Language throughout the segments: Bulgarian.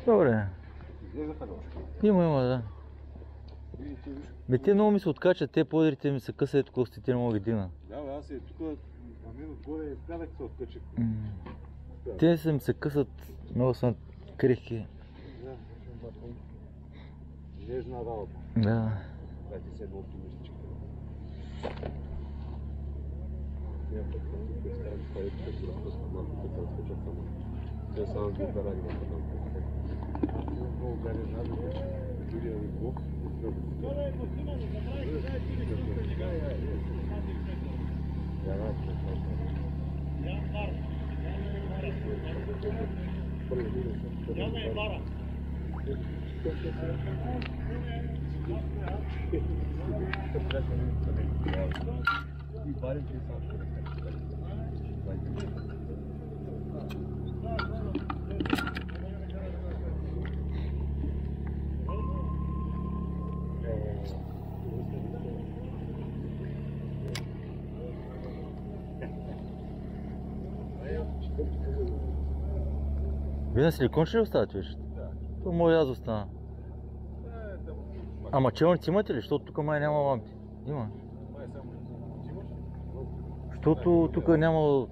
Добре. Има, да. Бе, те много ми се откачат, те подрите ми се късат, ето костите не мога ги дигна. Да, аз е тук, а мен отгоре казах се откачах. Те се ми се късат, много са крехки. Да, нежна работа. Да. Да, ти си едно оптимистичка. Я пък тук представям, че парите ще бъдат просто малко, като разкачат само. Те само ги оберади на пътам. Аз имам много гарен навик, че Юрия ми блок. Вие на силикон ще ли оставате вече? Да. То може аз остана. Ама челници имате ли? Защото тук май няма лампи. Има. Май само имаш? Защото тук няма...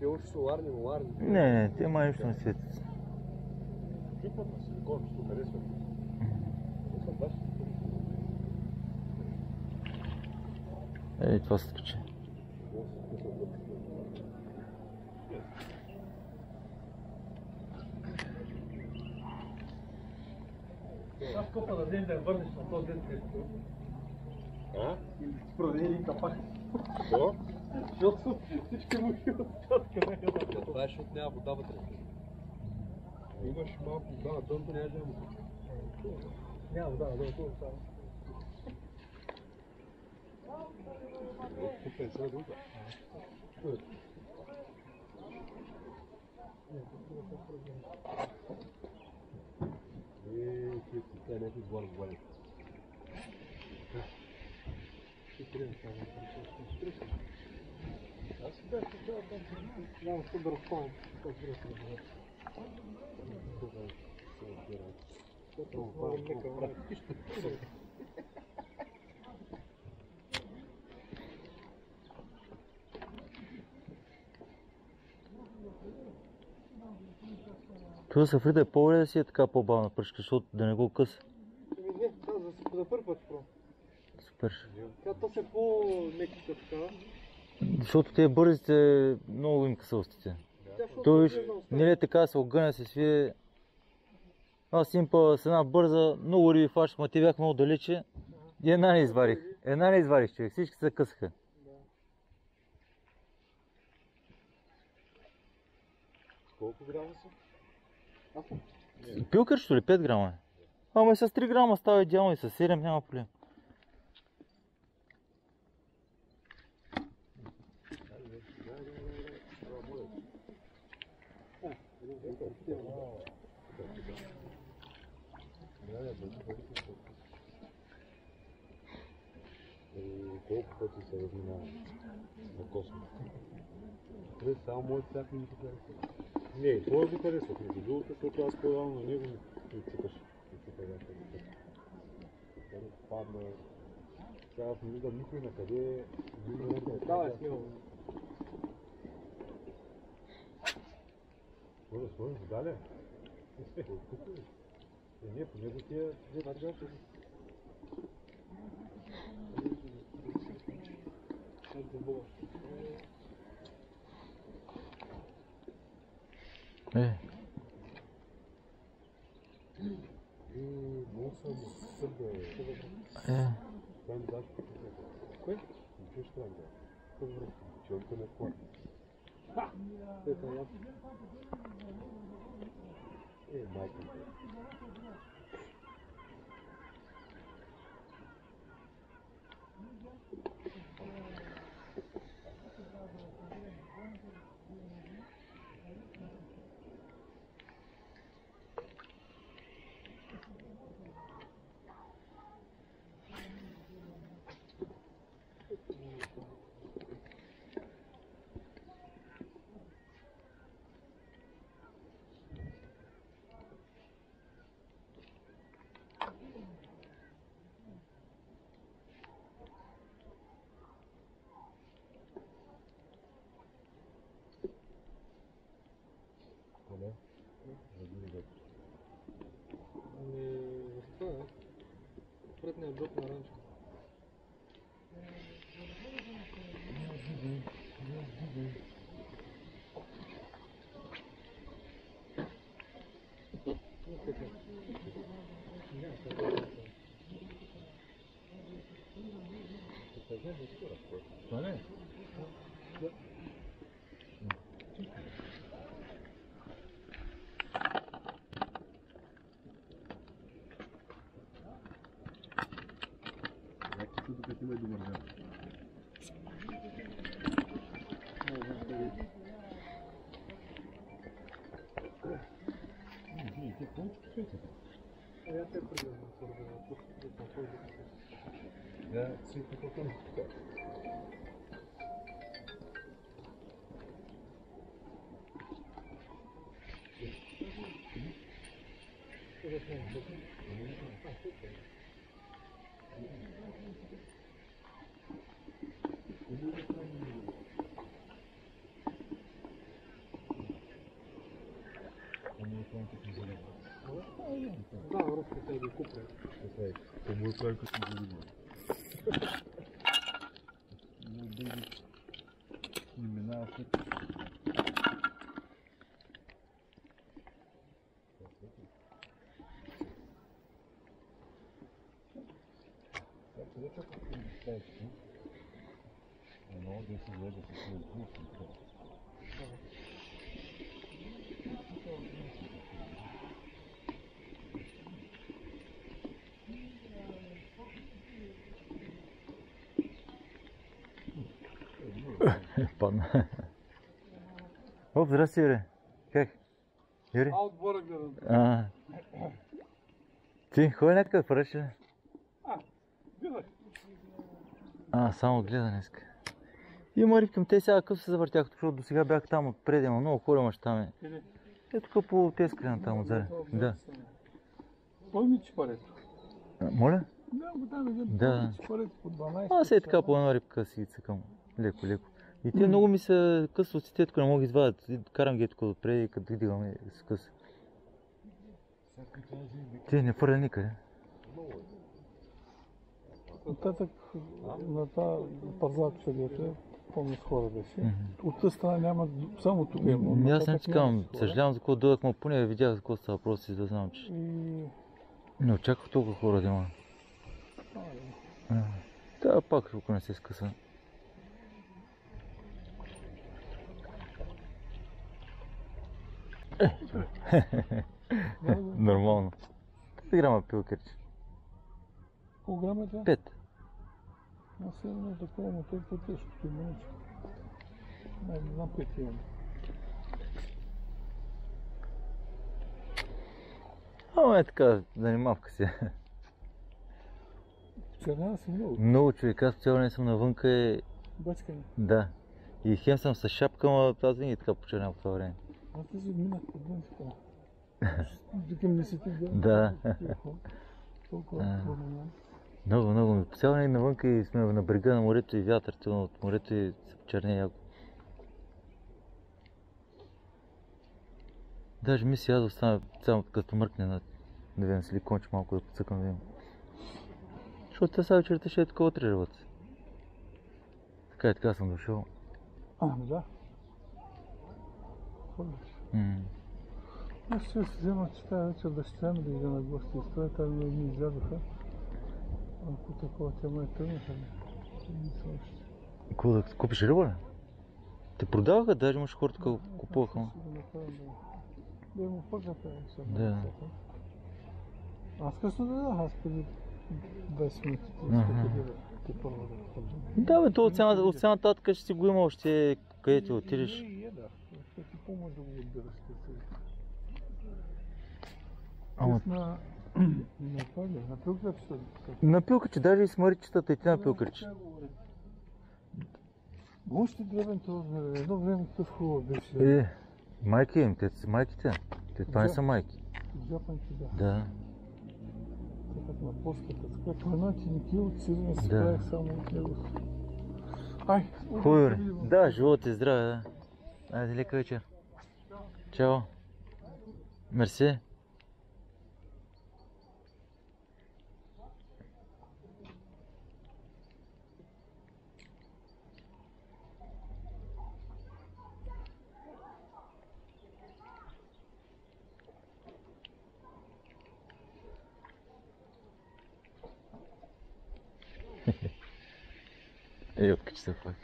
Те още соларни. Не, те май нищо не светят. Жупът на силикон, що харесва. Ей, това се тъпче. Аз копа да ден да я върнеш на този ден, където А? и си продаде един капак. Що? Защото всички му ги отчат къде е. Това е, защото няма вода вътре. Имаш малко вода на дъното, няма да има. Няма вода, да, това става. Тук е сега друга. Това е някакви двора говори. Ще трябва да става. Аз си бях тогава там, няма какво да разпомням, как да се разбира. Много нека практично. Това Сафрида е по-добре да си е така по-бавна пръчка, защото да не го къса. Не, за първи път про. Супер. Тя точно е по-лекичка така. Защото те бързите много им къса устите. Той виж, не ли така се огъня, се свие. Аз им с една бърза, много риби фащах, ма те бяха много далече. И една не изварих. Една не изварих, човек. Всички се късаха. Колко грама са? Пилкър, що ли? 5 грама е. Ама и с 3 грама става идеално и с 7 няма проблем. Колко пъти се разминава на космос? Само моят цвят ми се харесва. Не, това ми харесва. Между другото, защото аз по-рано на него ми цъкаше. Падна. Сега аз не виждам никой на къде. Давай, снимам. Какво да сложим вода ли? Не, по него тия две. Много съм събда. Там даш кое? Ничего странно. Чёрка на вклад. Это я. Майка. Предния блок на ранчо. Има добър ден. Я те придам. Да, света потом. Да, връзка се ги купя. Кому е правил като ми залива? Не минава след. Много да се гледа с своя глуп. Падна. Оп, здрасти, бре. Как? Юри? Отбора гледам. Ти ходи някъде да правиш ли? Гледах. Само гледа днеска. Има рибки, те сега късно се завъртяха, защото до сега бях там отпред, има много хора, мъж там е. Е тук по тези края там отзаде. Да. Кой ми чипарето? Моля? Да, го там един Да. чипарето по 12. Аз е така по една рибка си цъкам. Леко, леко. И те много ми са късвости, те тук не мога да извадят. Карам ги тук отпред и като дигаме с къс. Те не фърля никъде. Оттатък на тази пазар, където помня хора беше. От тази страна няма, само тук има. Аз не чекам, съжалявам за какво дойдах, но поне видях за какво става въпрос и да знам, че не очаквах толкова хора да има. Да, пак тук не се скъса. Нормално. 5 грама пилкерче. Колко грама е това? 5. Аз се едно такова, но той е тежко, ти мъничко. Не знам 5 имам. Ама е така, занимавка си. Чернява си много. Много човек, аз цяло не съм навънка и... Бачкане. Да. И хем съм с шапка, ама аз винаги така почернявам по това време. Аз тези минах по дън така. Викам не си ти Да. Толкова трудно. Много, много. Цяло не навънка и сме на брега на морето и вятърите от морето и се почерне яко. Даже мисля аз да остана само като мъркне на видим силиконче малко да подсъкам да имам. Защото те сега вечерта ще е такова 3 работа. Така и така съм дошъл. Да. Ходиш. Аз ще се взема, че тази вечер дъщеря ми да иде на гости и стоя, там ми изядоха. Ако такова тема е тръгнаха ли? Не са още. Какво да купиш риба ли? Те продаваха, даже имаш хора тук купуваха. Да му пъката е сега. Да. Аз късно да дадах, аз преди 20 минути ти първо да ходим. Да бе, то от сега нататък ще си го има още където отидеш. Не, да. Ще ти помогна да го отбираш. Ама... На това ли? На пилкачета? На пилкаче, даже и с маричетата и ти на пилкаче. Още древен този, едно време такъв хубаво беше. Майки им, те са майките. Те това не са майки. Джапанки, да. Да. Така на плоската, така по една тиники от сирене си Да. правих само от него. Ай! Хубаво, да, живот и здраве, да. Айде, лека вечер. Чао. Мерси. Ей, откачи се пак.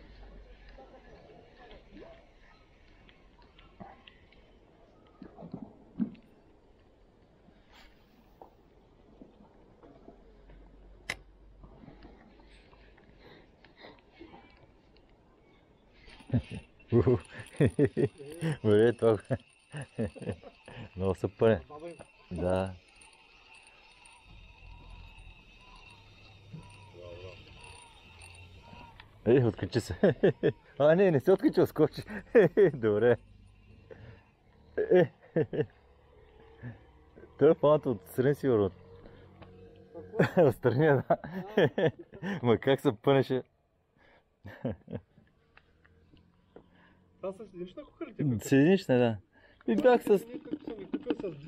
Добре, това. Много са пълен. Да. Ей, откачи се. А, не се откачи, скочи. Добре. Той е фаната от страни сигурно. От страни, да. Ма как се пънеше. Това са единична кухарите? С единична, да. И бях с...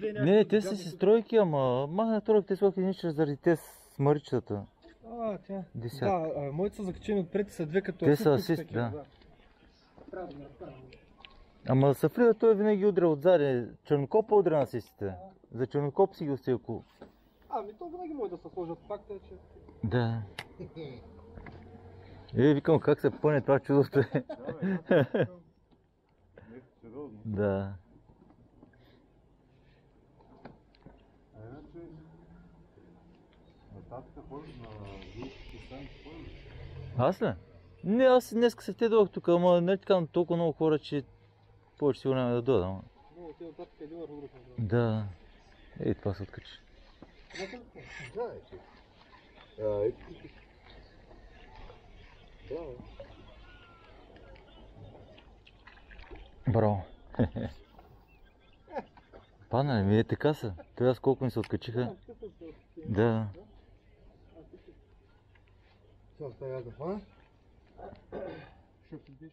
Не, те са си стройки, ама махнах тройки, те сложих единична заради те с маричетата. Тя. Десятка. Да, моите са закачени отпред и са две като Те са асист, да. Ама Сафрида той винаги удря отзади. Чернокопа удря на асистите. За чернокоп си ги остави около. Ами то винаги може да се сложат. Факта е, че... Да. Викам как се пъне това чудото е. Да. Аз ли? Не, аз днеска се те дойдох тук, ама не така толкова много хора, че повече сигурно няма да дойда, ама. Много те оттатък един върху друг. Да. Ей, това се откачи. Браво. Падна ли ми? Така са. Той аз колко ми се откачиха. Да. Сейчас стоят, а? Что ты